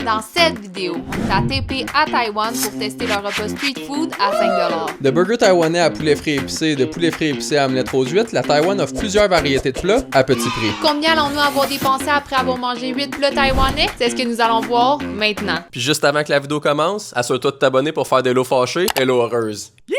Dans cette vidéo, on est à TP à Taïwan pour tester leur repas street food à 5 $. De burger taïwanais à poulet frit épicé, de poulet frit épicé à omelette aux huîtres, la Taïwan offre plusieurs variétés de plats à petit prix. Combien allons-nous avoir dépensé après avoir mangé 8 plats taïwanais? C'est ce que nous allons voir maintenant. Puis juste avant que la vidéo commence, assure-toi de t'abonner pour faire des lots fâchés et l'eau heureuse. Yeah!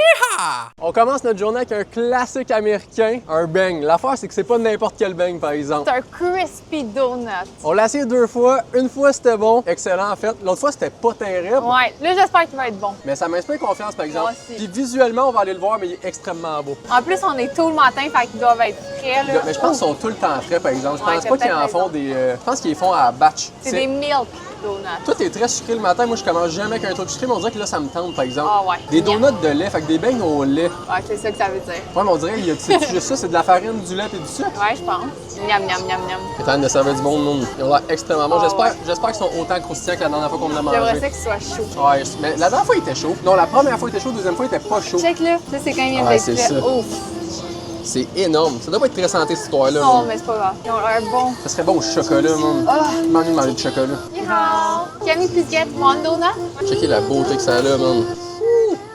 On commence notre journée avec un classique américain, un bang. L'affaire, c'est que c'est pas n'importe quel bang, par exemple. C'est un crispy donut. On l'a essayé 2 fois. Une fois, c'était bon. Excellent, en fait. L'autre fois, c'était pas terrible. Ouais, là, j'espère qu'il va être bon. Mais ça m'inspire confiance, par exemple. Moi aussi. Puis visuellement, on va aller le voir, mais il est extrêmement beau. En plus, on est tôt le matin, fait qu'ils doivent être frais, là. Mais je pense qu'ils sont tout le temps frais, par exemple. Je Ouais, pense t'as pas qu'ils peut-être en font raison. des... je pense qu'ils les font à batch. C'est des milk donuts. Tout est très sucré le matin. Moi, je commence jamais avec un truc sucré, mais on dirait que là, ça me tente, par exemple. Ah ouais. Des donuts de lait, fait que des beignes au lait. Ouais, c'est ça que ça veut dire. Ouais, mais on dirait, c'est juste ça, c'est de la farine, du lait et du sucre. Ouais, je pense. Miam, miam, miam, miam. C'est en train de servir du bon monde. Ils ont l'air extrêmement bons. Ah J'espère qu'ils sont autant croustillants que la dernière fois qu'on en a J'aimerais mangé. ça qu'il soit chaud. Ouais, mais la dernière fois, il était chaud. Non, la première fois, il était chaud, la deuxième fois, il était pas chaud. Check là, ça c'est quand même Ouais, d'être c'est fait. ça. Ouf. C'est énorme. Ça doit pas être très santé, cette histoire-là. Non, man. mais c'est pas grave. Ils ont l'air bons. Ça serait bon au chocolat, man. Ah. Je m'ennuie de manger du chocolat. Yeehaw! Can we please get one donut? Checkez la beauté que ça a là, man.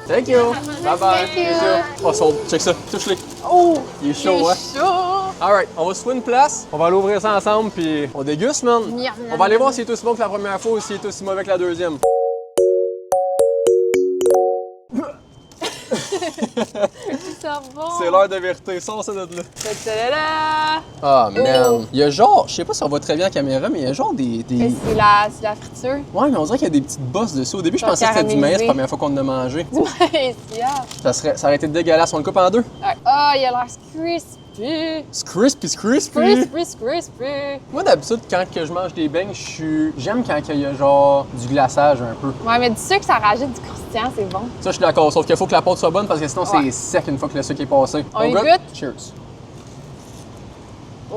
Thank you. Bye bye. Thank you. Oh, check ça. Touche-les. Oh! Il est chaud, hein? Chaud! Alright, on va se trouver une place. On va aller ouvrir ça ensemble, puis on déguste, man. Miam, On va aller miam. voir s'il est aussi bon que la première fois ou s'il est aussi mauvais que la deuxième. Ça va! C'est l'heure de vérité. Sors ça de là. Ta-ta-da-da! Ah, man. Oh. Il y a genre, je sais pas si on voit très bien en caméra, mais il y a genre des... Mais c'est la friture. Ouais, mais on dirait qu'il y a des petites bosses dessus. Au début, je Genre pensais que c'était du maïs caramélisé. la première fois qu'on en a mangé. Du maïs, yeah. Ça aurait été dégueulasse. On le coupe en deux. Ah, il a l'air crispy. C'est crispy, c'est crispy. Crispy. Moi, d'habitude, quand que je mange des beignes, j'aime quand il y a genre du glaçage un peu. Ouais, mais du sucre, ça rajoute du croustillant, c'est bon. Ça, je suis d'accord. Sauf qu'il faut que la pâte soit bonne parce que sinon, Ouais. c'est sec une fois que le sucre est passé. On y goûte? goûte? Cheers.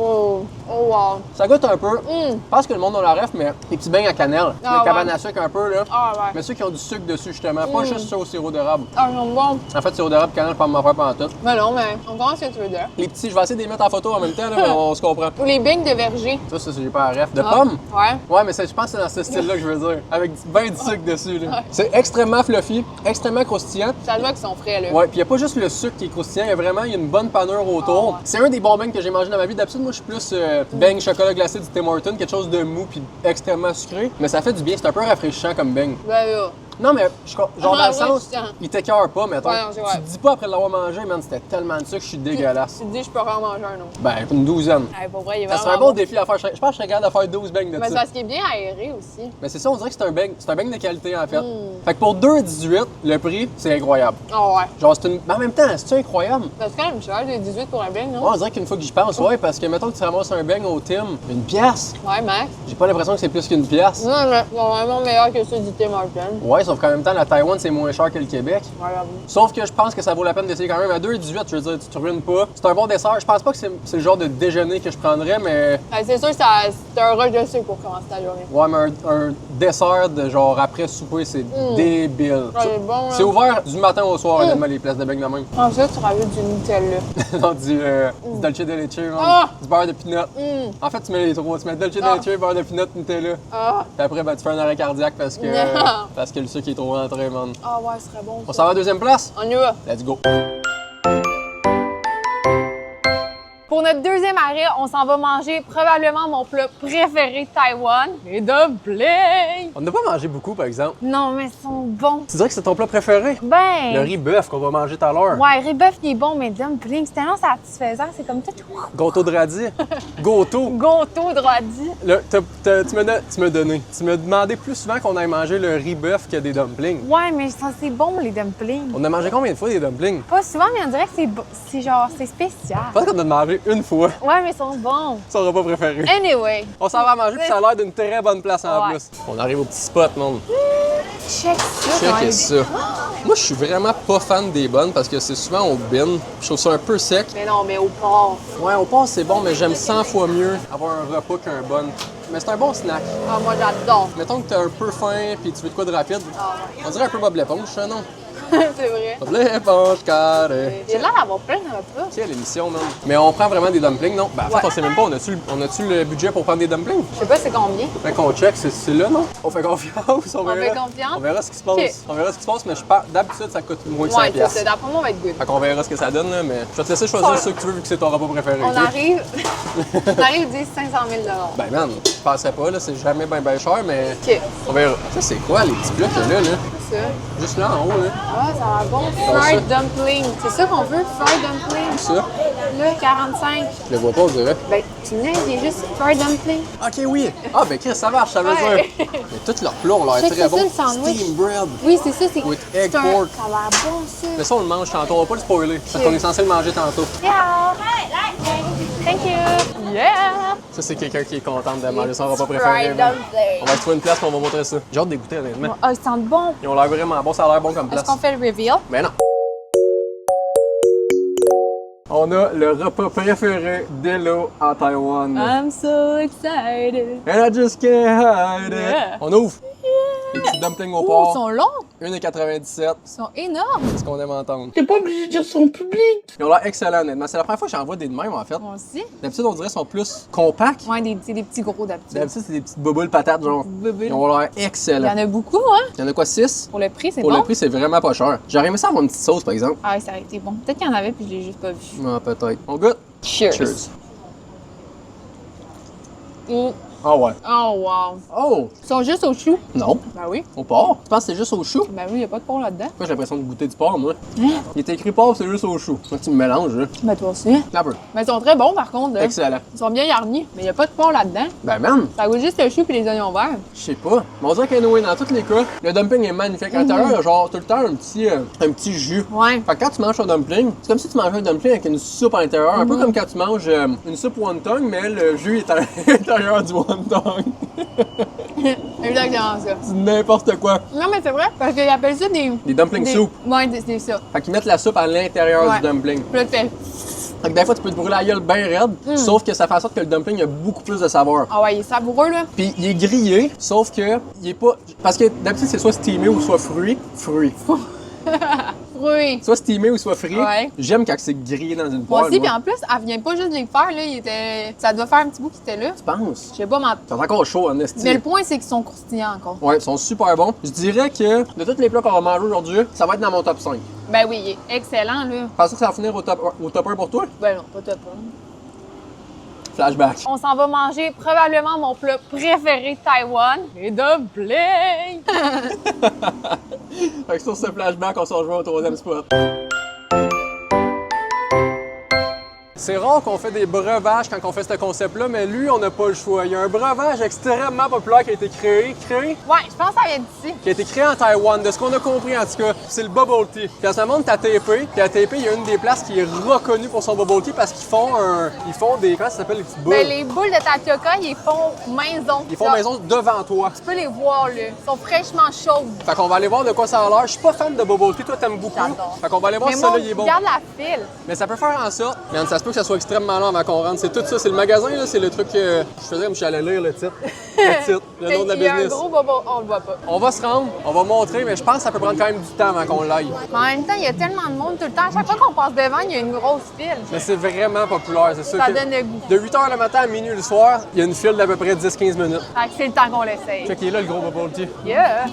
Oh, wow. Ça goûte un peu. Mm. Je pense que le monde a la ref, mais les petits beignes à cannelle. Ah, les cabanes ouais. à sucre un peu, là. Ah, ouais. Mais ceux qui ont du sucre dessus, justement. Pas juste ça au sirop d'érable. Ah, ils sont bons. En fait, sirop d'érable, cannelle, pas m'en faire pendant tout. Mais non, mais on comprend ce que tu veux dire. Les petits, je vais essayer de les mettre en photo en même temps, là, mais on se comprend. Ou les beignes de verger. Ça, j'ai pas la ref. De Ah, pommes? Ouais. Ouais, mais je pense que c'est dans ce style-là que je veux dire. Avec ben du sucre dessus, là. C'est extrêmement fluffy, extrêmement croustillant. Ça se voit qu'ils sont frais, là. Ouais, puis il n'y a pas juste le sucre qui est croustillant, il y a une bonne panure autour. Ah ouais. C'est un des bons beignes que j'ai mangé dans ma vie. D'habitude, moi, je suis plus beigne chocolat glacé du Tim Hortons, quelque chose de mou puis extrêmement sucré. Mais ça fait du bien, c'est un peu rafraîchissant comme beigne. Ben là. Non, mais genre dans le Ah, sens, rafraîchissant. il t'écœure pas, mettons. Ouais, non, c'est vrai. Tu te dis pas après l'avoir mangé, man, c'était tellement de sucre, je suis dégueulasse. Tu te dis, je peux en manger un autre. Ben, une douzaine. Ouais, pour vrai, il est Ça vraiment serait un bon défi à faire. Je pense que je serais capable de faire 12 beignes de Mais c'est ça. parce qu'il est bien aéré aussi. Mais c'est ça, on dirait que c'est un beigne de qualité en fait. Fait que pour 2,18, le prix, c'est incroyable. Ah ouais. Genre, c'est une. Mais en même temps, c'est incroyable. C'est quand même cher, 18 pour un beigne, non? Ouais, on dirait qu'une fois que j'y pense, ouais, parce que mettons que tu ramasses un beigne au Tim, une pièce. Ouais, Max. J'ai pas l'impression que c'est plus qu'une pièce. Non, mais ils sont vraiment meilleurs que ceux du Tim Hortons. Ouais, sauf qu'en même temps, la Taïwan, c'est moins cher que le Québec. Ouais, j'avoue. Sauf que je pense que ça vaut la peine d'essayer quand même. À 2,18, je veux dire, tu te ruines pas. C'est un bon dessert. Je pense pas que c'est le genre de déjeuner que je prendrais, mais. Ouais, c'est sûr que c'est un rush de sucre pour commencer ta journée. Ouais, mais un dessert de genre après souper, c'est débile. Ouais, il est bon, là. C'est ouvert du matin au soir, honnêtement, les places de beignes de même. Ensuite, tu rajoutes du Nutella. Non, du dolce de leche, man. Ah! Du beurre de peanut. En fait, tu mets les trois. Tu mets dolce de Ah. leche, beurre de peanut, Nutella. Ah! Puis après, ben, tu fais un arrêt cardiaque parce que, Non. parce que le sucre est trop rentré, man. Ah ouais, ce serait bon. On s'en va à la deuxième place? On y va. Let's go. Pour notre deuxième arrêt, on s'en va manger probablement mon plat préféré de Taïwan, les dumplings. On n'a pas mangé beaucoup, par exemple. Non, mais ils sont bons. Tu dirais que c'est ton plat préféré? Ben. Le riz bœuf qu'on va manger tout à l'heure. Ouais, riz bœuf, il est bon, mais dumplings, c'est tellement satisfaisant. C'est comme tout. Gâteau de radis. Gâteau. Gâteau de radis. Tu m'as demandé plus souvent qu'on aille manger le riz bœuf que des dumplings. Ouais, mais c'est bon, les dumplings. On a mangé combien de fois des dumplings? Pas souvent, mais on dirait que c'est genre, c'est spécial. Je pense qu'on a mangé une fois. Ouais, mais ils sont bons. C'est son repas préféré. Anyway. On s'en va manger, puis ça a l'air d'une très bonne place en Ouais. plus. On arrive au petit spot, monde. Check ça. Check ça. Moi, je suis vraiment pas fan des bonnes parce que c'est souvent au bin. Je trouve ça un peu sec. Mais non, mais au porc. Ouais, au passe, c'est bon, mais j'aime 100 fois mieux avoir un repas qu'un bon. Mais c'est un bon snack. Ah, moi, j'adore. Mettons que t'as un peu faim puis tu veux de quoi de rapide. Ah, ouais. On dirait un peu Bob l'éponge, ça, non? C'est vrai. L'éponge carrée. J'ai l'air d'avoir plein de repas. Tiens, l'émission, man. Mais on prend vraiment des dumplings, non? Ben, en fait, on sait même pas, on a-tu le budget pour prendre des dumplings? Je sais pas c'est combien. Fait qu'on check, c'est là, non? On fait confiance, on verra. fait confiance? On verra ce qui se passe. Ok. On verra ce qui se passe, mais je pense, d'habitude, ça coûte moins de 5 Ouais, piastres. c'est ça. D'après moi, on va être good. Fait qu'on verra ce que ça donne, là, mais je vais te laisser choisir ceux que tu veux vu que c'est ton repas préféré. On ok? arrive, on arrive 10 500 000 $. Ben, man, je penserais pas, là, c'est jamais bien cher, mais OK, on verra. Ça, c'est quoi, les petits plats qu'il y a là? c'est ça. Juste là, en haut, là. Ah, ça a l'air bon. Fried dumpling. C'est ça qu'on veut, fried dumpling. Ça, Là, 45. je le vois pas, on dirait. Ben, tu me dis, il est juste fried dumpling. Ok, oui. Ah, ben, Chris, ça marche, ça veut Ouais. dire. Mais tous leurs plats ont l'air Check, très c'est bons. ça, le sandwich. Steam bread. Oui, c'est ça, c'est. With egg c'est un- pork. Ça a l'air bon, ça. Mais ça, on le mange tantôt, on va pas le spoiler. Parce qu'on est censé le manger tantôt. Yeah! Thank you! Yeah! Ça, c'est quelqu'un qui est content de manger son repas Fried préféré. man. dumpling. On va se trouver une place et on va montrer ça. J'ai hâte de goûter, honnêtement. Ah, ils sentent bon. Ils ont l'air vraiment bons, ça a l'air bon comme place. Est-ce qu'on fait le reveal? Ben non. On a le repas préféré d'Elo en Taïwan. I'm so excited. And I just can't hide it. Yeah. On ouvre. Les petits dumplings au Oh, ils porc. sont longs. 1,97. Ils sont énormes. C'est ce qu'on aime entendre. T'es pas obligé de dire son public. Ils ont l'air excellents, honnêtement. C'est la première fois que j'en vois des de même, en fait. Moi aussi. D'habitude, on dirait qu'ils sont plus compacts. Ouais, c'est des petits gros d'habitude. D'habitude, c'est des petites boboules patates, genre. Boboules. Ils ont l'air Il y excellents. en a beaucoup, hein? Il y en a quoi, 6? Pour le prix, c'est Pour bon. le prix, c'est vraiment pas cher. J'aurais aimé ça avoir une petite sauce, par exemple. Ah, ça aurait été bon. Peut-être qu'il y en avait, puis je l'ai juste pas vu. Ah, peut-être. On goûte? Cheers. Cheers. Oh, Ah ouais. oh wow. Oh! Ils sont juste au chou. Non. Ben oui. Au porc? Tu penses que c'est juste au chou? Ben oui, il n'y a pas de porc là-dedans. Moi, j'ai l'impression de goûter du porc, moi. Hein? Il est écrit porc, c'est juste au chou. Moi, tu me mélanges, là. Ben toi aussi. Un peu. Mais ils sont très bons, par contre. Là. Excellent. Ils sont bien garnis, mais il n'y a pas de porc là-dedans. Ben, man, Ça goûte juste le chou et les oignons verts. je sais pas. Mais on dirait qu'anyway, dans tous les cas, le dumpling est magnifique. À l'intérieur, il y a genre tout le temps un petit jus. Ouais. Fait que quand tu manges un dumpling, c'est comme si tu mangeais un dumpling avec une soupe à l'intérieur. Un peu comme quand tu manges une soupe wonton, mais le jus est à l'intérieur du wonton. Exactement ça. C'est n'importe quoi. Non, mais c'est vrai, parce qu'ils appellent ça des... Des dumpling soup. Ouais, c'est ça. Fait qu'ils mettent la soupe à l'intérieur Ouais. du dumpling. Puis là, tu fais... Fait que des fois, tu peux te brûler la gueule bien raide, sauf que ça fait en sorte que le dumpling a beaucoup plus de saveur. Ah ouais, il est savoureux, là. Puis il est grillé, sauf que il est pas... Parce que d'habitude, c'est soit steamé ou soit fruit. Fruits. Soit steamé ou soit frit. Ouais. J'aime quand c'est grillé dans une Moi poêle. aussi, puis moi. en plus, elle vient pas juste de les faire, là. Il était... Ça doit faire un petit bout qu'il était là. Tu penses? Je sais pas, mais... C'est encore chaud, en esti. Mais le point, c'est qu'ils sont croustillants encore. Ouais, ils sont super bons. Je dirais que de tous les plats qu'on va manger aujourd'hui, ça va être dans mon top 5. Ben oui, il est excellent, là. Penses-tu que ça va finir au top 1 pour toi? Ben non, pas top. Flashback. On s'en va manger probablement mon plat préféré de Taïwan, les dumplings. Fait que sur ce flashback, on se rejoint au troisième spot. C'est rare qu'on fait des breuvages quand on fait ce concept-là, mais lui, on n'a pas le choix. Il y a un breuvage extrêmement populaire qui a été créé, Ouais, je pense que ça vient d'ici. qui a été créé en Taïwan, de ce qu'on a compris en tout cas, c'est le bubble tea. Puis en ce moment, t'as TP, puis à TP, il y a une des places qui est reconnue pour son bubble tea parce qu'ils font des, comment ça s'appelle, les petites boules? Ben, les boules de tapioca, ils font maison. Ils font maison devant toi. Tu peux les voir, là. Ils sont fraîchement chaudes. Fait qu'on va aller voir de quoi ça a l'air. Je suis pas fan de bubble tea, toi t'aimes beaucoup. J'adore. Fait qu'on va aller voir Mais si moi, celui-là il est bon. regarde la file. Mais ça peut faire en sorte. Man, ça se peut que ça soit extrêmement long avant qu'on rentre. C'est tout ça, c'est le magasin, là, c'est le truc que je faisais comme je suis allé lire le titre. Le titre, le nom de la Il y a un business. gros bobo, on le voit pas. On va se rendre, on va montrer, mais je pense que ça peut prendre quand même du temps avant qu'on l'aille. Mais en même temps, il y a tellement de monde tout le temps. À chaque fois qu'on passe devant, il y a une grosse file. Mais c'est vraiment populaire, c'est ça. Ça que donne le goût. de 8h le matin à minuit le soir, il y a une file d'à peu près 10-15 minutes. Fait que c'est le temps qu'on l'essaye. Fait qu'il est là le gros bubble tea. Yeah!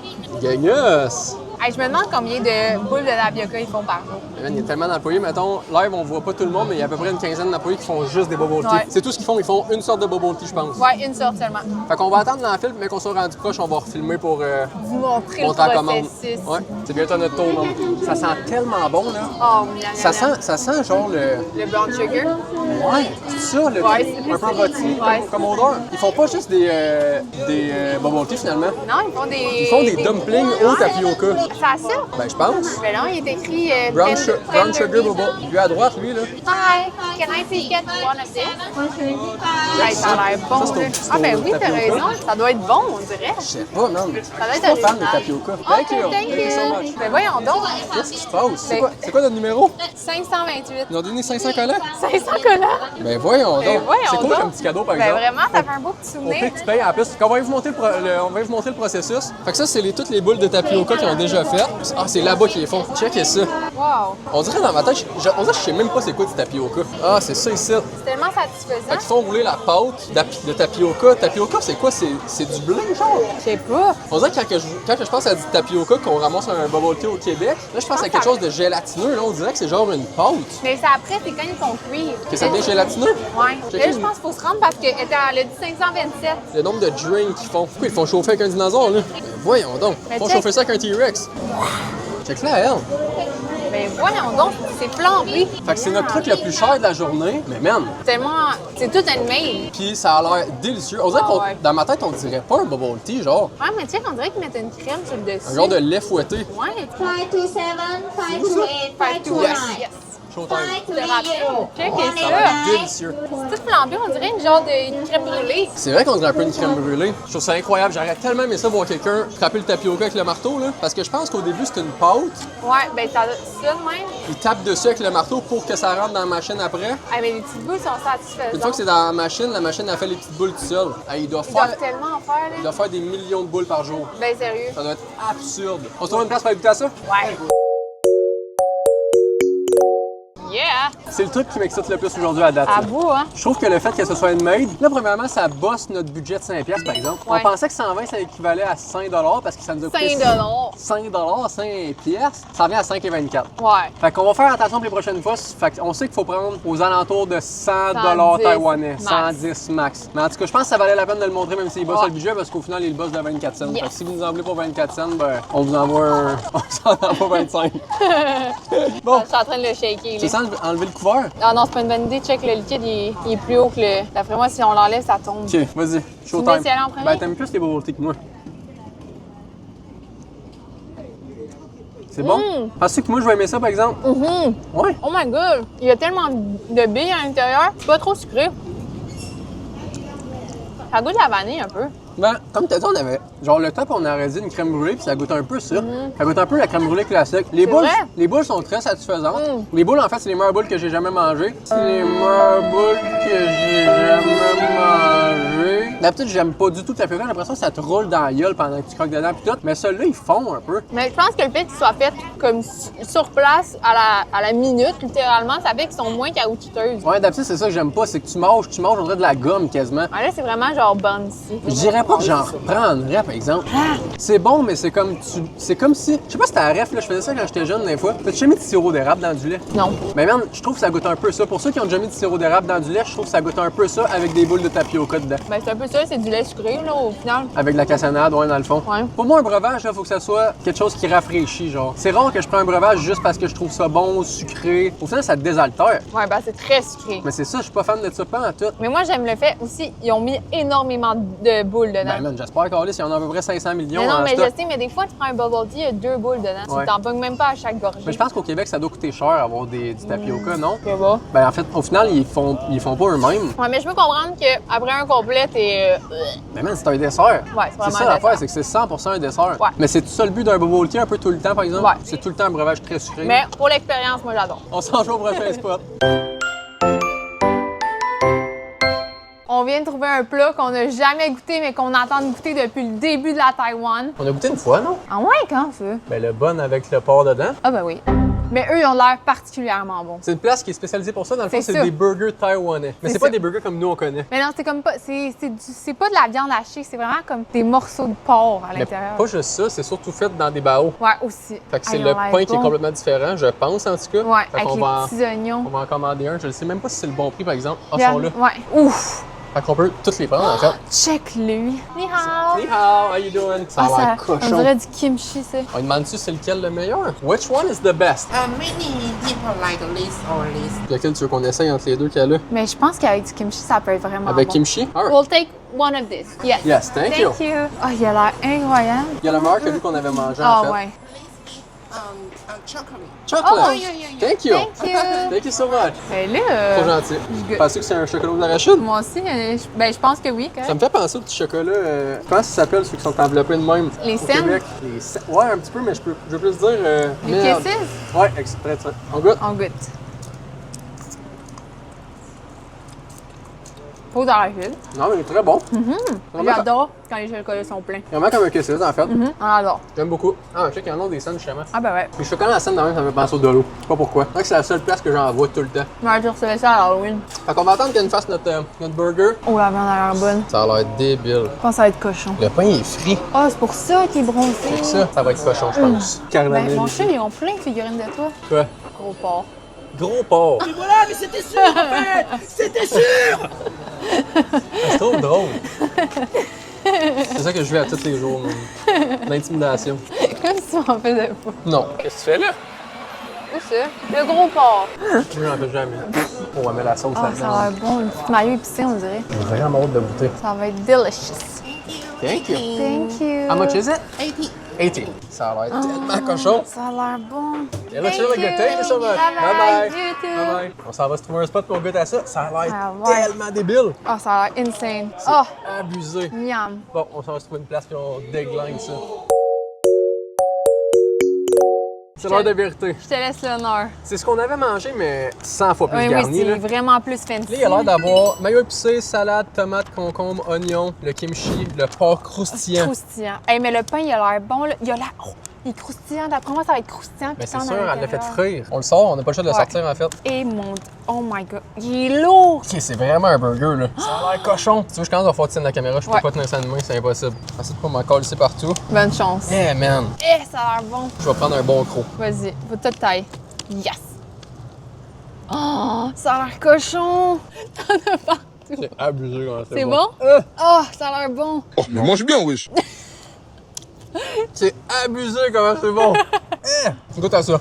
Gagnos! Hey, je me demande combien de boules de tapioca ils font par jour. Il y a tellement d'employés, mettons, live on voit pas tout le monde, mais il y a à peu près une quinzaine d'employés qui font juste des bubble tea. Ouais. C'est tout ce qu'ils font, ils font une sorte de bubble tea, je pense. Ouais, une sorte seulement. Fait qu'on va attendre dans le film, mais qu'on soit rendu proche, on va refilmer pour Vous montrer montrer la le commande. processus. Ouais, c'est bientôt notre tour, man. Ça sent tellement bon, là. Oh, miam, Ça miam, miam. sent genre le... Le brown sugar. Ouais, c'est ça, le Ouais, truc c'est un peu plus- rôti, ouais. comme odeur. Ils font pas juste des bubble tea, finalement. Non, ils font des... Ils font des dumplings au tapioca. C'est à ça? Ben, je pense. Mais non, il est écrit... Brown tender sugar meat. bubble. Lui à droite, lui, là. Hi, can I please get one of this? Hey, ça a l'air bon, Ça, c'est là. au petit Ah, ben au oui, t'as tapioca. raison. Ça doit être bon, on dirait. Je sais pas, man. Je suis Ça doit être pas fan de original. tapioca. OK, Thank you. thank Thank you so you. much. Ben voyons donc. Qu'est-ce qui se passe? C'est Ben- quoi notre numéro? 528. Ils ont donné 500 collants? 500 collants. Ben voyons donc. Ben voyons C'est cool donc. comme petit cadeau, par Ben exemple. vraiment, ça fait un beau petit Au souvenir. prix que tu payes en plus. On va vous montrer on va vous montrer le processus. Fait que ça, c'est toutes les boules de tapioca qu'ils ont déjà déjà fait. Ah, c'est là-bas qu'ils les font. Checkez ça. Wow! On dirait dans ma tête, on dirait que je sais même pas c'est quoi du tapioca. Ah, c'est ça ici. C'est tellement satisfaisant. Fait qu'ils font rouler la pâte de tapioca. Tapioca, c'est quoi? C'est du blé, genre? Je sais pas. On dirait que quand je pense à du tapioca qu'on ramasse un bubble tea au Québec, là, je pense à quelque chose de gélatineux. Là, on dirait que c'est genre une pâte. Mais ça après, c'est quand ils font cuire. Que ça devient gélatineux? Ouais. Checker. Là, je pense qu'il faut se rendre parce qu'elle a dit 527. Le nombre de drinks qu'ils font. Pourquoi ils font chauffer avec un dinosaure, là? Voyons donc. Mais Ils font check. chauffer ça avec un T-Rex. Check là, elle. Ben voyons donc, c'est flambé. Fait que c'est notre truc le plus cher de la journée. Mais man, Tellement. C'est tout handmade. puis ça a l'air délicieux. On dirait Ah qu'on, ouais. dans ma tête, on dirait pas un bubble tea, genre. Ouais, mais tu sais qu'on dirait qu'ils mettent une crème sur le dessus. Un genre de lait fouetté. Ouais. 527, 528, 529. Yes. Showtime. C'est rapide. Check Ça a ça. l'air délicieux. C'est tout flambé, on dirait une genre de crème brûlée. C'est vrai qu'on dirait un peu une crème brûlée. Je trouve ça incroyable. J'aurais tellement aimé ça voir quelqu'un frapper le tapioca avec le marteau, là. Parce que je pense qu'au début, c'est une pâte. Ouais, ben ça de même. Il tape dessus avec le marteau pour que ça rentre dans la machine après. Ah, mais les petites boules sont satisfaisantes. Une fois que c'est dans la machine a fait les petites boules tout seul. Ah, il doit Ils doivent faire, tellement en faire, il là. doit faire des millions de boules par jour. Ben sérieux. Ça doit être absurde. On se trouve une place pour aller goûter à ça? Ouais. Yeah! C'est le truc qui m'excite le plus aujourd'hui à date. À là. bout, hein? Je trouve que le fait que ce soit handmade, là, premièrement, ça bosse notre budget de 5$, par exemple. Ouais. On pensait que 120, ça équivalait à 5$ parce que ça nous a coûté 5 $. 5$, 5$, ça revient à 5,24$. Ouais. Fait qu'on va faire attention pour les prochaines fois. Fait qu'on sait qu'il faut prendre aux alentours de 100$ 110 taïwanais. max. 110 max. Mais en tout cas, je pense que ça valait la peine de le montrer même s'il bosse Ouais. le budget parce qu'au final, il bosse de 24 cents. Yes. Fait que si vous nous en voulez pour 24 cents, ben, on vous envoie un... on s'en envoie 25. Bon. Je suis en train de le shaker, Tu là. sens enlever le couvert? Ah non, c'est pas une bonne idée. Check, le liquide, il est plus haut que le... D'après moi, si on l'enlève, ça tombe. Ok, vas-y. Tu me Showtime. laisses y aller en premier? Ben, t'aimes plus les bubble tea que moi. C'est bon? Penses-tu que moi, je vais aimer ça, par exemple? Ouais. Oh my god! Il y a tellement de billes à l'intérieur. C'est pas trop sucré. Ça goûte la vanille un peu. Ben, comme t'as dit, on avait. Genre, le top, on aurait dit une crème brûlée, puis ça goûte un peu ça. Ça goûte un peu la crème brûlée classique. Les boules, vrai? les boules sont très satisfaisantes. Les boules, en fait, c'est les meilleures boules que j'ai jamais mangées. C'est les meilleures boules que j'ai jamais mangées. D'habitude, j'aime pas du tout le tapioca. J'ai l'impression que ça te roule dans la gueule pendant que tu croques dedans, puis tout. Mais ceux-là, ils font un peu. Mais je pense que le fait qu'ils soient faits comme sur place à la minute, littéralement, ça fait qu'ils sont moins caoutchouteuses. Ouais, d'habitude, c'est ça que j'aime pas. C'est que tu manges, on dirait de la gomme quasiment. Ah, là, c'est vraiment genre bouncy. Je dirais pas que j'en reprendrais, par exemple. C'est bon, mais c'est comme c'est comme si. Je sais pas si t'as un ref, là, je faisais ça quand j'étais jeune des fois. T'as déjà mis du sirop d'érable dans du lait? Non. Mais man, je trouve que ça goûte un peu ça. Pour ceux qui ont déjà mis du sirop d'érable dans du lait, je trouve que ça goûte un peu ça avec des boules de tapioca dedans. Ben, c'est un peu ça, c'est du lait sucré, là, au final. Avec de la cassonade, ouais, dans le fond. Ouais. Pour moi, un breuvage, il faut que ça soit quelque chose qui rafraîchit, genre. C'est rare que je prends un breuvage juste parce que je trouve ça bon, sucré. Au final, ça te désaltère. Ouais, ben, c'est très sucré. Mais c'est ça, je suis pas fan de ça, pas en tout. Mais moi, j'aime le fait aussi, ils ont mis énormément de boules dedans. Ben man, j'espère qu'Alice, il y en a à peu près 500 millions Mais non, en mais stock. je sais, mais des fois, tu prends un bubble tea, il y a 2 boules dedans. Ouais. Tu t'en pognes même pas à chaque gorgée. Mais je pense qu'au Québec, ça doit coûter cher avoir du tapioca, non? Que va. Ben en fait, au final, ils font pas eux-mêmes. Ouais, mais je peux comprendre qu'après un complet, t'es. Mais man, c'est un dessert. Ouais, c'est C'est vraiment ça un l'affaire, dessert. c'est que c'est 100% un dessert. Ouais. Mais c'est tout ça le but d'un bubble tea un peu tout le temps, par exemple? Ouais. C'est tout le temps un breuvage très sucré. Mais pour l'expérience, moi, j'adore. On s'en joue au prochain spot. On vient de trouver un plat qu'on n'a jamais goûté, mais qu'on entend de goûter depuis le début de la Taïwan. On a goûté une fois, non? Ah ouais, quand ça? Ben le bun avec le porc dedans. Ah ben oui. Mais eux, ils ont l'air particulièrement bons. C'est une place qui est spécialisée pour ça. Dans le fond, C'est c'est ça. des burgers taïwanais. Mais C'est c'est pas ça. des burgers comme nous on connaît. Mais non, c'est comme pas. C'est pas de la viande hachée, c'est vraiment comme des morceaux de porc à Mais l'intérieur. pas juste ça, c'est surtout fait dans des baos. Ouais, aussi. Fait que Ah, c'est ils le ont l'air pain qui est bons. complètement différent, je pense en tout cas. Ouais, Fait avec qu'on les va petits oignons. on va en commander un. Je ne sais même pas si c'est le bon prix, par exemple. Ah, ils sont là. Ouais. Ouf! Fait qu'on peut tous les prendre, en fait. Check lui. Ni hao. Ni hao, how you doing? Ça a Ah, l'air ça, on cochon. dirait du kimchi, ça. On lui demande-tu c'est lequel le meilleur? Which one is the best? Many people like this or this. Lequel tu veux qu'on essaye entre les deux qu'elle a? Mais je pense qu'avec du kimchi, ça peut être vraiment Avec bon. kimchi? Alright. We'll take one of this. Yes. Yes, thank you. Ah, il a l'air incroyable. Il y a le meilleur que lui qu'on avait mangé, Ah en fait. ouais. Chocolate. Chocolate! Oh, yeah, yeah, yeah. Thank you! Thank you. Thank you so much! Ben là, Trop gentil. goûte. Penses-tu que c'est un chocolat d'arachide? moi aussi, je pense que oui. Ça me fait penser au petit chocolat, comment ça s'appelle ceux qui sont enveloppés de même? Les au Sennes? Québec? Les Sennes. Ouais, un petit peu, mais je veux plus dire. Les merde. Kisses, Ouais, exprès de ça. On goûte? on goûte. Pas d'arachide. Non, mais il est très bon. Vraiment, J'adore quand les chocolats sont pleins. vraiment comme un quesadilla, en fait. On adore. J'aime beaucoup. Ah, je sais qu'il y en a des scènes, justement. Ah ben ouais. Puis je fais quand la scène, ça me fait penser au Dolo. Je sais pas pourquoi. C'est vrai que c'est la seule place que j'en vois tout le temps. Mais tu recevais ça à Halloween. Fait qu'on va attendre qu'elle nous fasse notre burger. Oh, la viande a l'air bonne. Ça a l'air débile. Je pense que ça va être cochon. Le pain il est frit. Ah, c'est pour ça qu'il est bronzé. Fait que ça va être cochon, je pense. Ben, Caramel. mon chat, ils ont plein de figurines de toi. Quoi? Gros porc. Gros porc. Et voilà, mais c'était sûr en fait! C'était sûr! C'est trop drôle. C'est ça que je fais à tous les jours, man. L'intimidation. Comme si tu m'en faisais pas. Non. Qu'est-ce que tu fais là? C'est ça. Le gros porc. Je n'en fais jamais. On va mettre la sauce Ah, ça a l'air bon. Une petite maillot épicée, on dirait. J'ai vraiment hâte de goûter. Ça va être delicious. Thank you. Thank you. How much is it? 80. 80. Ça a l'air tellement cochon. Ça a l'air bon. Et là, tu veux le goûter, so much. Bye bye. Bye bye. On s'en va se trouver un spot pour goûter à ça. Ça a l'air Ah ouais. tellement débile. Ah, ça a l'air insane. Ah, Abusé. miam. Bon, on s'en va se trouver une place puis on déglingue ça. C'est l'heure de vérité. Je te laisse l'honneur. C'est ce qu'on avait mangé, mais 100 fois plus Oui, garni. oui, là. c'est vraiment plus fancy. Là, il a l'air d'avoir mayo épicé, salade, tomate, concombre, oignon, le kimchi, le porc croustillant. Croustillant. Hey, mais le pain, il a l'air bon. Là. Il a l'air... Oh, il est croustillant. D'après moi, ça va être croustillant. Mais c'est piquant sûr, à elle l'a fait l'intérieur. frire. On le sort, on n'a pas le choix de le Ouais. sortir en fait. Et mon... Oh my God. Il est lourd. Ok, c'est vraiment un burger là. Ça a l'air cochon. Tu vois, je commence à faire tenir la caméra, je peux Ouais. pas tenir ça de main, c'est impossible. Ensuite, pas m'en coller partout. Bonne chance. Eh man, Eh, ça a l'air bon. je vais prendre un bon croc. Vas-y, faut toute taille. Yes. Oh, ça a l'air cochon. T'en as partout. C'est abusé quand C'est bon? Oh, ça a l'air bon. Oh, mais mange bien, wesh! C'est abusé comment c'est bon. Goûte à ça.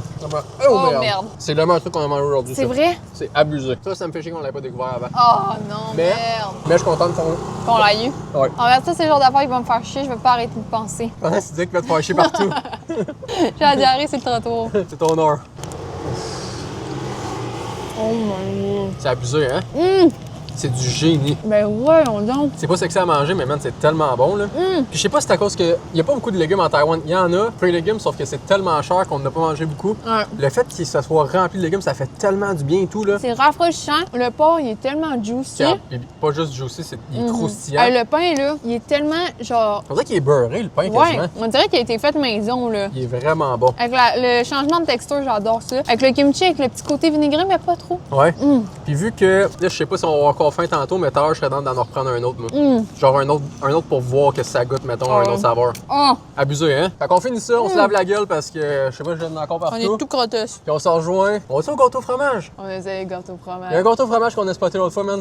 Oh, merde. C'est le meilleur truc qu'on a mangé aujourd'hui. C'est ça. vrai? C'est abusé. Ça me fait chier qu'on l'ait pas découvert avant. Oh non, Mais- merde. Mais je suis content de ton. Qu'on l'a eu. Ouais. En fait, ça, c'est le genre d'affaire qui va me faire chier. Je vais pas arrêter de penser. Pendant que tu dis que tu vas te faire chier partout. J'ai la diarrhée sur le trottoir. C'est ton honneur. Oh mon Dieu. C'est abusé, hein? C'est du génie. Ben voyons donc. C'est pas sexy à manger, mais man, c'est tellement bon, là. Puis je sais pas si c'est à cause qu'il y a pas beaucoup de légumes en Taïwan. Il y en a, peu de légumes, sauf que c'est tellement cher qu'on n'a pas mangé beaucoup. Ouais. Le fait qu'il se soit rempli de légumes, ça fait tellement du bien et tout, là. C'est rafraîchissant. Le porc, il est tellement juicy. Et pas juste juicy, il est croustillant. Hey, le pain, là, il est tellement, genre... On dirait qu'il est beurré, le pain, Ouais, quasiment. on dirait qu'il a été fait maison, là. Il est vraiment bon. Avec le changement de texture, j'adore ça. Avec le kimchi, avec le petit côté vinaigré, mais pas trop. Ouais. Puis vu que, là, je sais pas si on va avoir encore faim tantôt, mais tout à l'heure, je serais dans d'en reprendre un autre, moi. Genre un autre pour voir que ça goûte, mettons, un autre saveur. Oh, Abusé, hein? Fait qu'on finit ça, on se lave la gueule parce que, je sais pas, je donne encore on partout. est tout crotteux. Puis on se rejoint. On va-tu au gâteau fromage? On essaie les gâteaux Il y a un fromage. gâteau fromage qu'on a spoté l'autre fois, man.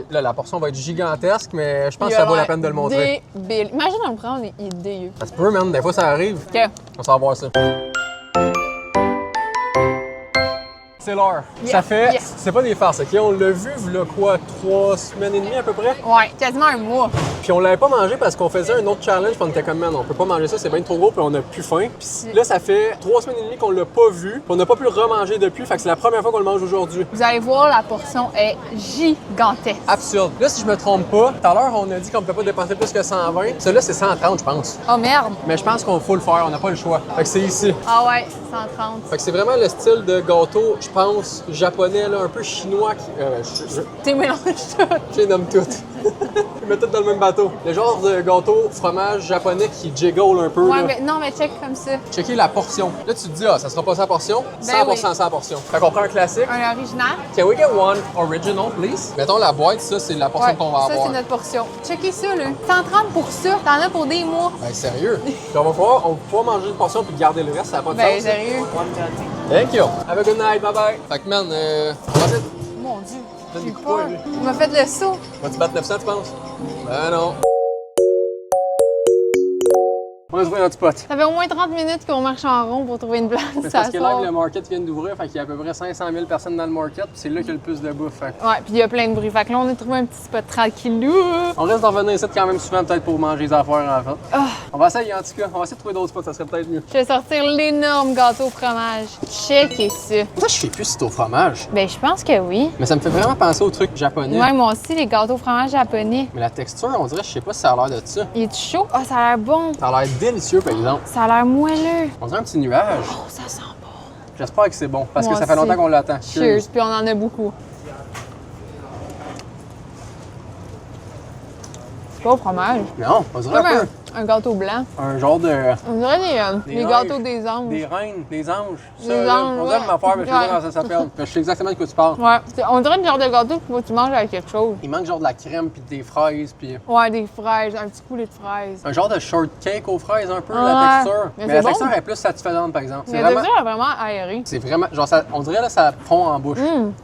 Là, la portion va être gigantesque, mais je pense que ça vaut la peine de le montrer. Débile. Imagine on le prend, il est dégueu. Ça se peut, man. Des fois, ça arrive. OK. On s'en va voir ça. C'est l'heure. Yes, Ça fait... yes. C'est pas des farces, OK? On l'a vu, là, quoi, 3 semaines et demie à peu près? Ouais, quasiment un mois. Puis on l'avait pas mangé parce qu'on faisait un autre challenge, puis on était comme, man, on peut pas manger ça, c'est bien trop gros, puis on a plus faim. Puis là, ça fait 3 semaines et demie qu'on l'a pas vu, puis on n'a pas pu le remanger depuis, fait que c'est la première fois qu'on le mange aujourd'hui. Vous allez voir, la portion est gigantesque. Absurde. Là, si je me trompe pas, tout à l'heure, on a dit qu'on ne peut pas dépenser plus que 120. Celui-là, c'est 130, je pense. Oh merde. Mais je pense qu'on faut le faire, on n'a pas le choix. Fait que c'est ici. Ah ouais, 130. Fait que c'est vraiment le style de gâteau, je pense, japonais, là, un peu chinois. T'es mélangé tout. Je les nomme toutes. Je mets toutes dans le même bateau. Le genre de gâteau fromage japonais qui jiggle un peu. Ouais, là. mais non, mais check comme ça. Checker la portion. Là, tu te dis, ah, ça sera pas 100 portions. 100% Ben oui. 100 portions. Fait qu'on prend un classique. Un original. Can we get one original, please? Mettons la boîte, ça, c'est la portion Ouais, qu'on va ça, avoir. c'est notre portion. Checkez ça, là. 130 pour ça. T'en as pour des mois. Ben, sérieux. Puis on va pouvoir manger une portion puis garder le reste, ça n'a pas de Ben, sens. sérieux. Thank you. Have a good night, bye bye. Fait que, man, on va essayer de... Mon Dieu. Donne J'ai des coups de poing, peur. lui. Il m'a fait le saut. Vas-tu battre 900, tu penses? Ben non. On va se trouver notre spot. Ça fait au moins 30 minutes qu'on marche en rond pour trouver une place. C'est Ça parce que sort. là, le market vient d'ouvrir, fait qu'il y a à peu près 500 000 personnes dans le market, puis c'est là qu'il y a le plus de bouffe. Fait. Ouais, puis il y a plein de bruit. Fait que là, on a trouvé un petit spot tranquillou. On risque d'en revenir ici quand même souvent, peut-être pour manger les affaires, en fait. Ah. On va essayer, en tout cas. On va essayer de trouver d'autres spots, ça serait peut-être mieux. Je vais sortir l'énorme gâteau au fromage. Checkez ça. Ça, je sais plus si c'est au fromage, Ben, je pense que oui. mais ça me fait vraiment penser aux trucs japonais. Ouais, moi aussi, les gâteaux au fromage japonais. Mais la texture, on dirait, je sais pas si ça a l'air de ça. Il est chaud? Ah, ça a l'air bon. Ça a l'air délicieux, par exemple. Ça a l'air moelleux. On dirait un petit nuage. Oh, ça sent bon. J'espère que c'est bon, parce Moi que ça fait aussi. longtemps qu'on l'attend. Cheers. Puis on en a beaucoup. Pas au fromage. Non, on dirait Comme un peu. un gâteau blanc. Un genre de. On dirait les anges. gâteaux des anges. Des reines, des anges. Ça, Des là, anges, on dirait ouais. ma affaire, mais je sais pas Ouais. comment ça s'appelle. Je sais exactement de quoi tu parles. Ouais, on dirait le genre de gâteau qu'il faut que tu manges avec quelque chose. Il manque genre de la crème puis des fraises puis Ouais, des fraises, un petit coulis de fraises. un genre de shortcake aux fraises un peu Ouais. la texture. Mais Mais c'est la bon. texture est plus satisfaisante par exemple. Mais la texture est vraiment aérée. C'est vraiment genre ça, on dirait là ça fond en bouche.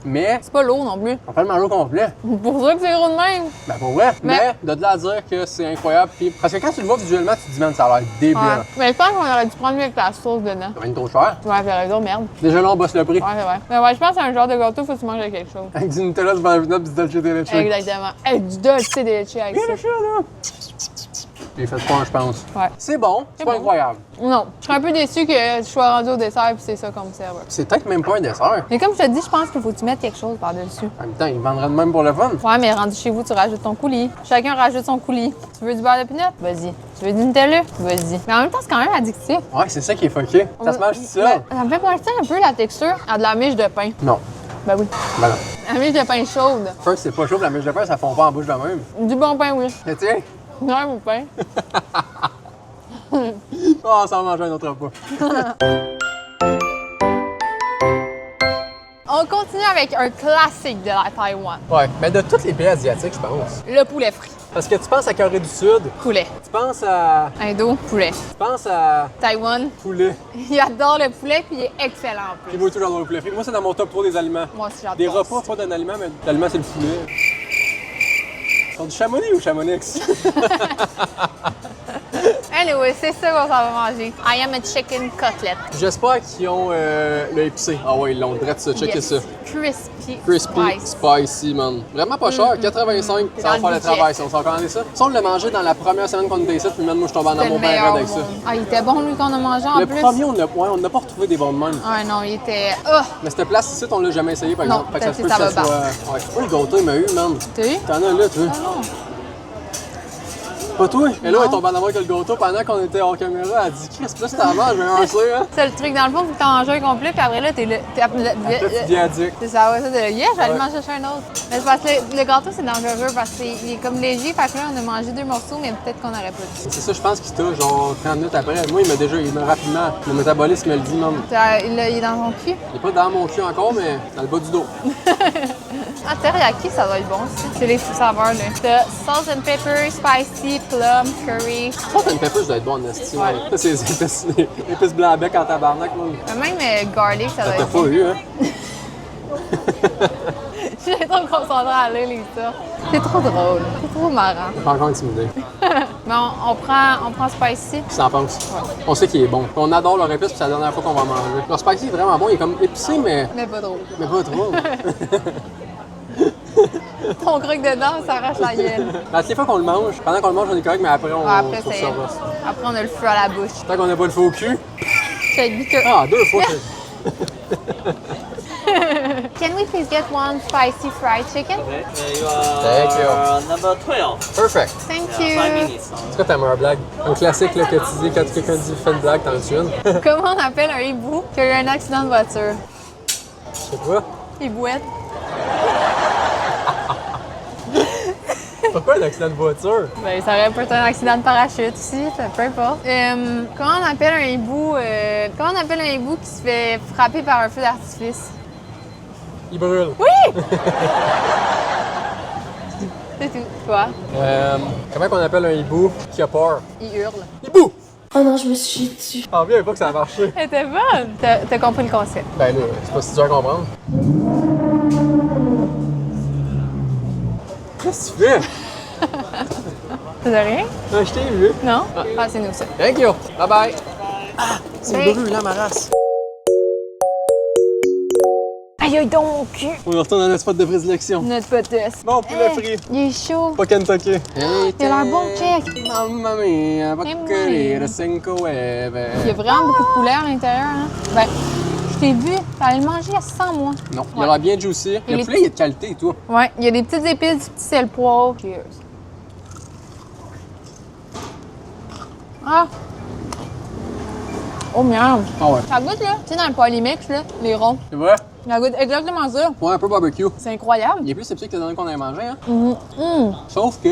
Mais C'est pas lourd non plus. on peut le manger au complet. Pour ça que c'est gros de même. Ben pour vrai. Mais- Mais de là à dire que c'est incroyable puis parce que quand tu le vois visuellement tu te dis man ça a l'air débile. Ouais. Mais je pense qu'on aurait dû prendre mieux avec la sauce dedans. Ça va être trop cher. Ouais, t'as raison, merde. Déjà là on bosse le prix. Ouais, c'est vrai. Mais ouais, je pense que c'est un genre de gâteau, faut que tu manges avec quelque chose. Avec du Nutella, du Balvina pis du Dolce de Leche. Exactement. Hey, du dolce de leche avec Bien ça. le chat là. J'ai fait pas, je pense. Ouais. C'est bon, c'est pas bon. incroyable. Non, je serais un peu déçue que je sois rendu au dessert puis c'est ça comme serveur. C'est peut-être même pas un dessert. Mais comme je te dis, je pense qu'il faut que tu mettes quelque chose par-dessus. En même temps, ils le vendraient de même pour le fun. Ouais, mais rendu chez vous, tu rajoutes ton coulis. Chacun rajoute son coulis. Tu veux du beurre de pinot? Vas-y. Tu veux du Nutella? Vas-y. Mais en même temps, c'est quand même addictif. Ouais, c'est ça qui est fucké. Ça se mange tout seul. Ben, ça me fait penser un peu la texture à de la miche de pain. Non. Ben oui. Ben non. La miche de pain chaude. First, c'est pas chaud, la mèche de pain, ça fond pas en bouche de même. Du bon pain, oui. Mais tiens, Ouais, mon pain. oh, ça va manger un autre repas. On continue avec un classique de la Taïwan. Ouais, mais de tous les pays asiatiques, je pense. Le poulet frit. Parce que tu penses à Corée du Sud, Poulet. tu penses à. Indo, poulet. Tu penses à. Taïwan, Poulet. il adore le poulet puis il est excellent en Puis plus. moi, toujours dans le poulet frit. Moi, c'est dans mon top 3 des aliments. Moi aussi, j'adore. Des repas, pas d'un aliment, mais l'aliment, c'est le poulet. Ils sont du Chamonix ou Chamonix? Anyway, c'est ça qu'on s'en va manger. I am a chicken cutlet. J'espère qu'ils ont le épicé. Ah ouais, ils l'ont direct ça. Checkez Yes. ça. Crispy. Crispy, Spice. spicy, man. Vraiment pas cher, 85, ça va Dans faire le le budget. travail si on s'en commandé ça. Si on l'a mangé dans la première semaine qu'on était ici, puis même moi je tombe en C'est le amour bien meilleur raide au avec ça. monde. Ah, il était bon lui qu'on a mangé en Le plus. premier, on n'a pas retrouvé des bons de même. Ah non, il était... Oh! Mais cette place ici, on l'a jamais essayé par Non, exemple. Fait que ça se peut peut-être que que ça ça va soit. Ouais. Moi, le gâteau, il m'a eu, man. T'as eu? T'en as là, tu veux. Ah non. Pas toi. Et là, Non. elle est tombée en amour avec le gâteau pendant qu'on était hors caméra. Elle a dit, Chris, là, c'était avant, je vais un ça, hein. C'est le truc, dans le fond, faut que t'en manges un complet, puis après là, t'es là... Là, tu deviens addict. C'est ça, ouais, ça, de yeah, j'allais Ouais. m'en chercher un autre. Mais c'est parce que le gâteau, c'est dangereux parce qu'il est comme léger, fait que là, on a mangé 2 morceaux, mais peut-être qu'on aurait pas dû. C'est ça, je pense qu'il t'a genre 30 minutes après. Moi, il m'a rapidement. Le métabolisme me le dit, man. Il est dans ton cul. Il est pas dans mon cul encore, mais dans le bas du dos. Ah, teriyaki, ça doit être bon aussi. C'est les saveurs, là. T'as salt and pepper, spicy, plum, curry. Salt and pepper, ça doit être bon en esti. Ouais. Ça, c'est les épices blanc bec en tabarnak, man. Même garlic, ça doit T'as être pas bon. eu, hein? Je suis trop concentrée à aller, les ça. C'est trop drôle. C'est trop marrant. T'es pas encore intimidé. Mais on prend spicy. Qu'est-ce que t'en penses? On sait qu'il est bon. On adore leur épice, puis c'est la dernière fois qu'on va manger. Leur spicy est vraiment bon, il est comme épicé, mais Mais pas trop. pas trop. On croque dedans, ça arrache la gueule. À toutes les fois qu'on le mange, pendant qu'on le mange, on est correct, mais après, on Après, trouve c'est... ça rough. Après, on a le feu à la bouche. Tant qu'on n'a pas le feu au cul. C'est goûteux. Ah, 2 fois. Can we please get one spicy fried chicken? Okay, you Thank you. are number 12. Perfect. Thank 5 you. minutes. C'est quoi ta meilleure blague? Un classique là, que tu dis quand quelqu'un dit fais une blague, t'en as une? Comment on appelle un hibou qui a eu un accident de voiture? Je sais pas. Hibouette. Pourquoi un accident de voiture? Ben, ça aurait pu être un accident de parachute aussi, peu importe. Comment on appelle un hibou qui se fait frapper par un feu d'artifice? Il brûle. Oui! C'est tout. Quoi? Comment qu'on appelle un hibou qui a peur? Il hurle. Hibou! Oh non, je me suis dessus. Ah bien, pas que ça a marché. Elle était bonne! T'as compris le concept. Ben là, c'est pas si dur à comprendre. Qu'est-ce que tu fais? C'est de rien? Non, je t'ai vu. Non? Ah, c'est nous ça. Thank you. Bye bye. Ah, c'est Hey. brûlant ma race. Aïe, aïe, dans mon cul! On retourne dans notre spot de prédilection. Notre potes. Bon, poulet frit. Il est chaud. Pas Kentucky. Il a l'air bon, check. Mamma mia, Eh, baccarire, cinco Il y a ueve. vraiment beaucoup de poulet à l'intérieur. Hein? Ben, je t'ai vu, t'allais le manger à 100 mois. Non, il a l'air bien juicy. Et Le les poulet, il est de qualité et tout. Ouais, il y a des petites épices, du petit sel poivre. Cheers. Ah! Oh merde! Ah ouais. Ça goûte là, tu sais, dans le Polymix, là, les ronds. C'est vrai? Ça goûte exactement ça. Ouais, un peu barbecue. C'est incroyable. Il est plus épicé que le dernier qu'on avait mangé, hein? Hum. Sauf que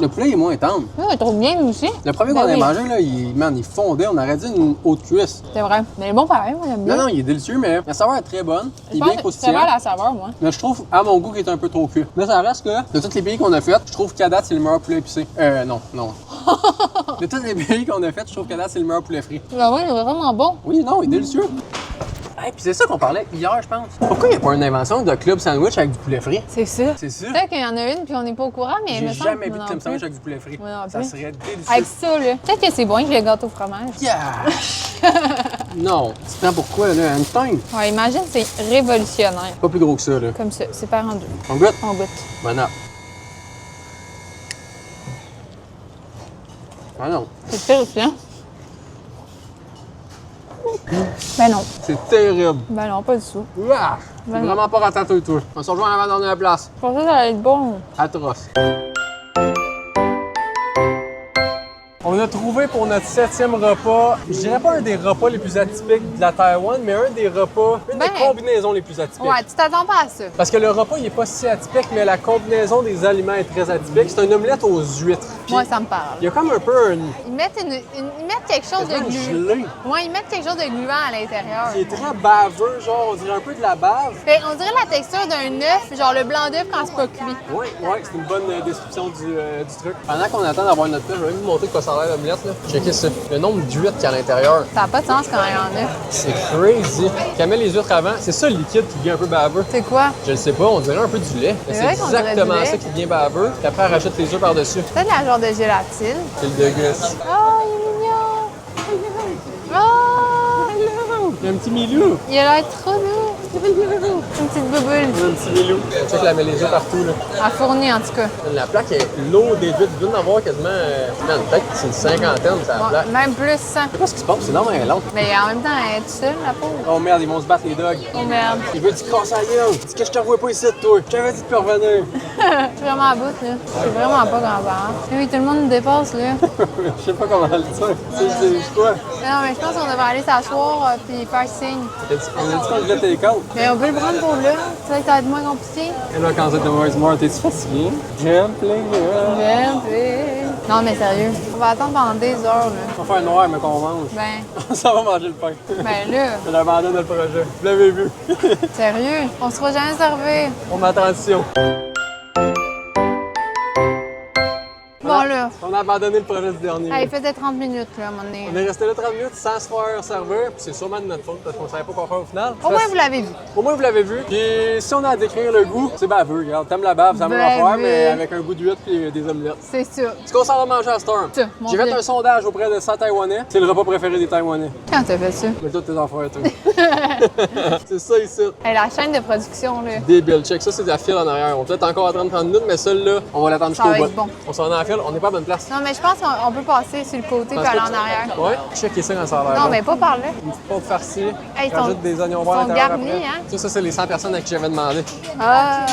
le poulet il est moins tendre. Je le trouve bien, lui aussi. Le premier Ben qu'on avait oui. mangé, là, il fondait. On aurait dit une haute cuisse. C'est vrai. Mais il est bon pareil, moi, j'aime bien. Non, non, il est délicieux, mais la saveur est très bonne. Il est Je bien pense que c'est croustillant. vrai la saveur, moi. Mais je trouve, à mon goût, qu'il est un peu trop cuit. Mais ça reste que, de tous les pays qu'on a fait, je trouve qu'à date, c'est le meilleur poulet épicé. Non. De tous les pays qu'on a fait, je trouve qu'à date, c'est le meilleur poulet frit. Ben ouais, il est vraiment bon. Oui, non, il est délicieux. Hey, puis c'est ça qu'on parlait hier, je pense. Pourquoi il n'y a pas une invention de club sandwich avec du poulet frit? C'est ça. C'est sûr. Peut-être qu'il y en a une puis on n'est pas au courant, mais il me J'ai semble jamais que vu de moi club non sandwich plus. avec du poulet frit. Moi non Ça plus. serait délicieux. Avec ça, là. Peut-être que c'est bon avec le gâteau au fromage. Yeah! Non, tu prends pourquoi, là? Einstein? Ouais, imagine, c'est révolutionnaire. Pas plus gros que ça, là. Comme ça, c'est pas rendu. On goûte? On goûte. Bon, ah non. C'est terrifiant. Ben non. C'est terrible. Ben non, pas du tout. Ouah! C'est Ben non. vraiment pas ratatouille, toi. On se rejoint à la dernière place. Je pensais que ça allait être bon. Atroce. On a trouvé pour notre 7e repas, je dirais pas un des repas les plus atypiques de la Taïwan, mais un des repas, une des Ben. combinaisons les plus atypiques. Ouais, tu t'attends pas à ça. Parce que le repas, il est pas si atypique, mais la combinaison des aliments est très atypique. C'est une omelette aux huîtres. Puis, Moi, ça me parle. il y a comme un peu un... Ils mettent, ils mettent quelque chose de un gluant. gelé Ouais, ils mettent quelque chose de gluant à l'intérieur. qui est très baveux, genre, on dirait un peu de la bave. Fait, on dirait la texture d'un œuf, genre le blanc d'œuf quand c'est pas cuit. Oui, c'est une bonne description du truc. Pendant qu'on attend d'avoir notre plat, je vais même vous montrer de quoi ça a l'air l'omelette. Là. Checkez ça. Le nombre d'huîtres qu'il y a à l'intérieur. Ça n'a pas de sens quand il y en a. C'est crazy. Quand met les huîtres avant, c'est ça le liquide qui devient un peu baveux. C'est quoi? Je le sais pas, on dirait un peu du lait. Mais C'est c'est vrai qu'on dirait exactement du lait. ça qui devient baveux. Puis après, elle rajoute les œufs par-dessus. Peut-être la genre de gélatine. C'est le déguste. Oh, il est mignon! Oh! Il y a un petit milou. Il a l'air trop doux. Une petite boboule. Un petit milou. Check, elle met les œufs partout. Là. À fournir, en tout cas. La plaque est l'eau des huîtres. Il doit en avoir quasiment, peut-être c'est une cinquantaine, ça la Bon, plaque. même plus 100. Je sais pas ce qui se passe, c'est énormément long. Mais en même temps, elle est toute seule, la pauvre. Oh merde, ils vont se battre les dogs. Oh merde. Il veut te casser la gueule. Dis que je te revois pas ici, toi. Je t'avais dit de te revenir. Je suis vraiment à bout, là. Je suis vraiment pas grand-parent. Oui, tout le monde nous dépasse, là. Je sais pas comment le dire. C'est quoi? Non, mais je pense qu'on devrait aller s'asseoir puis faire signe. On a dit qu'on voulait télécompte. Mais on peut le prendre pour là. Tu sais que ça va être moins compliqué. Et là, quand c'est de Where's More, t'es-tu fatigué? Non, mais sérieux. On va attendre pendant des heures, là. On va faire noir, mais qu'on mange. Ben, Ça va manger le pain. ben là. Je l'abandonne le projet. Vous l'avez vu. Sérieux. On se fera jamais servir. On met attention. Bon, là. On a abandonné le projet du dernier. Hey, il faisait 30 minutes, là, à un moment donné. On est resté là 30 minutes sans se faire servir, puis c'est sûrement de notre faute parce qu'on savait pas quoi faire au final. Au moins, vous l'avez vu. Au moins, vous l'avez vu. Puis si on a à décrire le goût, c'est baveux. Regarde, t'aimes la bave, ça va Baveux. faire, mais avec un goût d'huître et des omelettes. C'est ça. Ce qu'on s'en va manger à Storm. Ça, mon J'ai fait Dieu. un sondage auprès de 100 Taïwanais. C'est le repas préféré des Taïwanais. Quand t'as fait ça? Mais toi, tes affaires, toi. C'est ça ici. Hey, la chaîne de production, là. Débile. Check ça, c'est de la file en arrière. On peut être encore à 30 minutes, mais celle-là, on va l'attendre Ça jusqu'au va bout. être bon. On s'en est en file, on n'est pas à bonne place. Non, mais je pense qu'on peut passer sur le côté puis aller en arrière. Ouais, checker ça quand ça a l'air. Non, bon. mais pas par là. Une petite pâte farcie. Hey, ils rajoute sont- des oignons ils verts à sont l'intérieur garnis, après. hein? Ça, c'est les 100 personnes à qui j'avais demandé. Ah,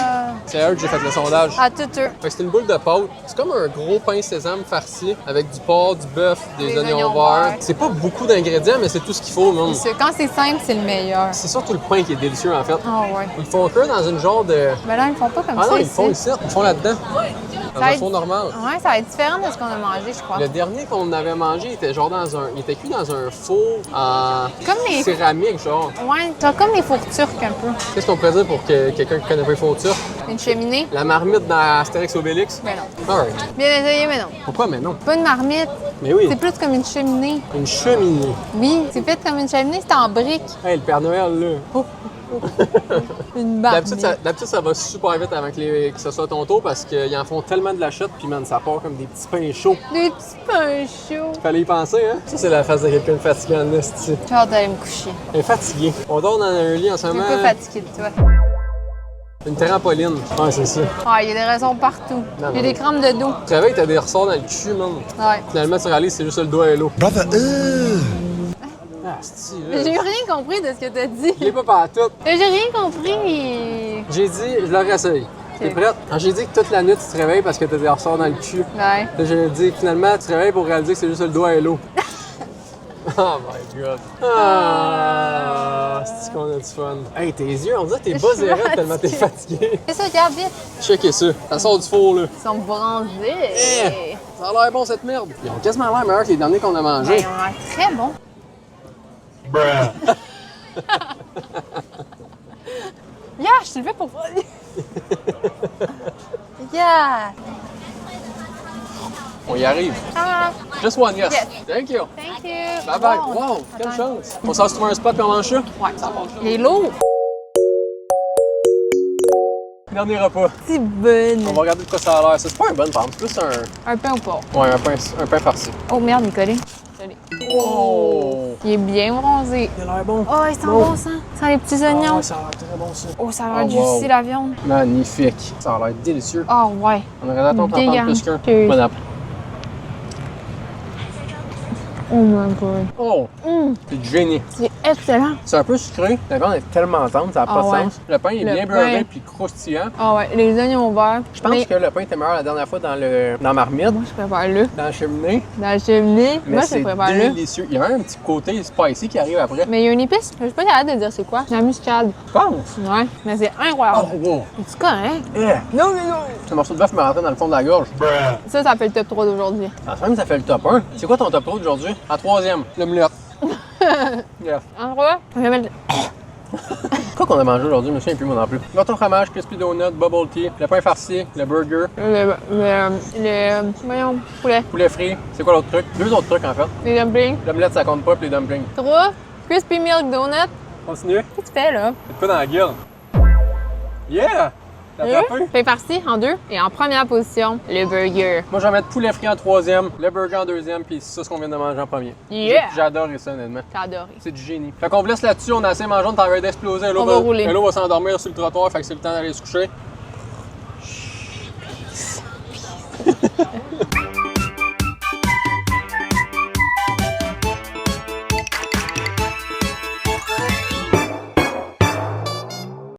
C'est à eux que j'ai fait le sondage. à tout eux. Fait que c'est une boule de pâte. C'est comme un gros pain sésame farci avec du porc, du bœuf, des Des oignons oignons verts. verts. C'est pas beaucoup d'ingrédients, mais c'est tout ce qu'il faut, même. Quand c'est simple, c'est le meilleur. C'est surtout le pain qui est délicieux, en fait. Ah ouais. Ils font cuire dans une genre de... Mais là, ils font pas comme Ah ça non, ils ici. font ici. Ils font là-dedans. Dans Ça un va four être- normal. Ouais, ça va être différent de ce qu'on a mangé, je crois. Le dernier qu'on avait mangé, il était genre dans un... Il était cuit dans un four en Comme les... céramique, genre. Ouais, t'as comme les fours turcs un peu. Qu'est-ce qu'on pourrait dire pour que quelqu'un qui connaît pas les fours turcs? Une cheminée. La marmite dans Astérix Obélix? Mais non. Alright. Bien essayé, mais non. Pourquoi, mais non? Pas une marmite. Mais oui, C'est plus comme une cheminée. une cheminée. Oui, c'est fait comme une cheminée, c'est en briques. Hey, le Père Noël, là. Une marmite. D'habitude, ça va super vite avant que ce soit ton tour parce qu'ils en font tellement de la chute, puis man, ça part comme des petits pains chauds. Des petits pains chauds. Fallait y penser, hein? Ça, c'est la face de quelqu'un de fatigué en esti. J'ai hâte d'aller me coucher. Elle est fatiguée. On dort dans un lit en ce Je suis moment. un peu fatiguée de toi. Une trampoline. Ouais, c'est ça. Ah, il y a des raisons partout. Non, Il y a non. des crampes de dos. Tu réveilles, t'as des ressorts dans le cul, man. Ouais. Finalement, tu réalises, c'est juste le doigt et l'eau. Brother, Ah, esti, Mais là. j'ai rien compris de ce que t'as dit. Je l'ai pas partout. J'ai rien compris. J'ai dit, je le réessaye. T'es prête? Quand j'ai dit que toute la nuit, tu te réveilles parce que t'as des ressorts dans le cul, Ouais. là, j'ai dit, finalement, tu te réveilles pour réaliser que c'est juste le doigt et l'eau. Oh my god. Ah, c'est qu'on a du fun. Hey, tes yeux, on dirait que t'es Je bas suis zéro tellement t'es fatiguée. fatigué. C'est ça, regarde vite. Checkez ça. Ça sort du four, là. Ils sont bronzés. Eh, ça a l'air bon, cette merde. Ils ont quasiment l'air meilleurs que les derniers qu'on a Ben, mangés. ils ont l'air très bons. Yeah, je te le fais pour toi. Yeah. On y arrive. Ah, Just one, yes. Yes. Thank you. thank you. Bye bye. Bon. Wow, quelle Bye. chance. On s'en se trouve un spot puis on mange ça? Ouais. Il est lourd. Dernier repas. C'est bon. On va regarder de quoi ça a l'air. Ça, c'est pas un bon pain, c'est plus Un pain ou pas? Ouais, un pain farci. Oh merde, il est collé. Désolé. Oh! Il est bien bronzé. Il a l'air bon. Oh, il sent bon ça. Ça sent les petits oignons. Ah ouais, ça a l'air très bon ça. Oh, ça a l'air Oh, wow. juicy la viande. Magnifique. Ça a l'air délicieux. Oh, ouais. On aurait attendre d'en Bien prendre plus qu'un. garni. Bon appétit. Oh my god. Oh! C'est du génie. C'est excellent. C'est un peu sucré. La viande est tellement tendre, ça n'a pas Ah ouais. de sens. Le pain est Le bien pain. beurré puis croustillant. Ah ouais, les oignons verts. Je pense que le pain était meilleur la dernière fois dans la marmite, Moi, je prépare le. dans la cheminée. Dans la cheminée. Mais Moi, je c'est prépare le. délicieux. Il y a même un petit côté spicy qui arrive après. Mais il y a une épice. Je suis pas capable de dire c'est quoi. La muscade. Je pense. Ouais. Mais c'est Oh, incroyable. wow. C'est correct. Eh. Non, mais non. Ce morceau de bœuf me rentrait dans le fond de la gorge. Ça fait le top 3 d'aujourd'hui. En fait, ça fait le top 1. C'est quoi ton top 3 d'aujourd'hui? En troisième, l'omelette. Yeah. En gros, je vais mettre. Quoi qu'on a mangé aujourd'hui, je me souviens plus moi non plus. Gâteau fromage, crispy donut, bubble tea, le pain farci, le burger, Voyons, poulet. poulet frit. C'est quoi l'autre truc? Deux autres trucs en fait. Les dumplings. L'omelette, ça compte pas, puis les dumplings. 3. Crispy milk donut. Continue. Qu'est-ce que tu fais là? C'est pas dans la gueule. Yeah! T'as attrapé? Pain farci en 2. Et en première position, le burger. Moi, je vais mettre poulet frit en troisième, le burger en deuxième, puis ça, ce qu'on vient de manger en premier. Yeah! J'adore ça, honnêtement. T'as adoré. C'est du génie. Fait qu'on vous laisse là-dessus, on a assez mangé, on est en train d'exploser. On va rouler. Hello va s'endormir sur le trottoir, fait que c'est le temps d'aller se coucher.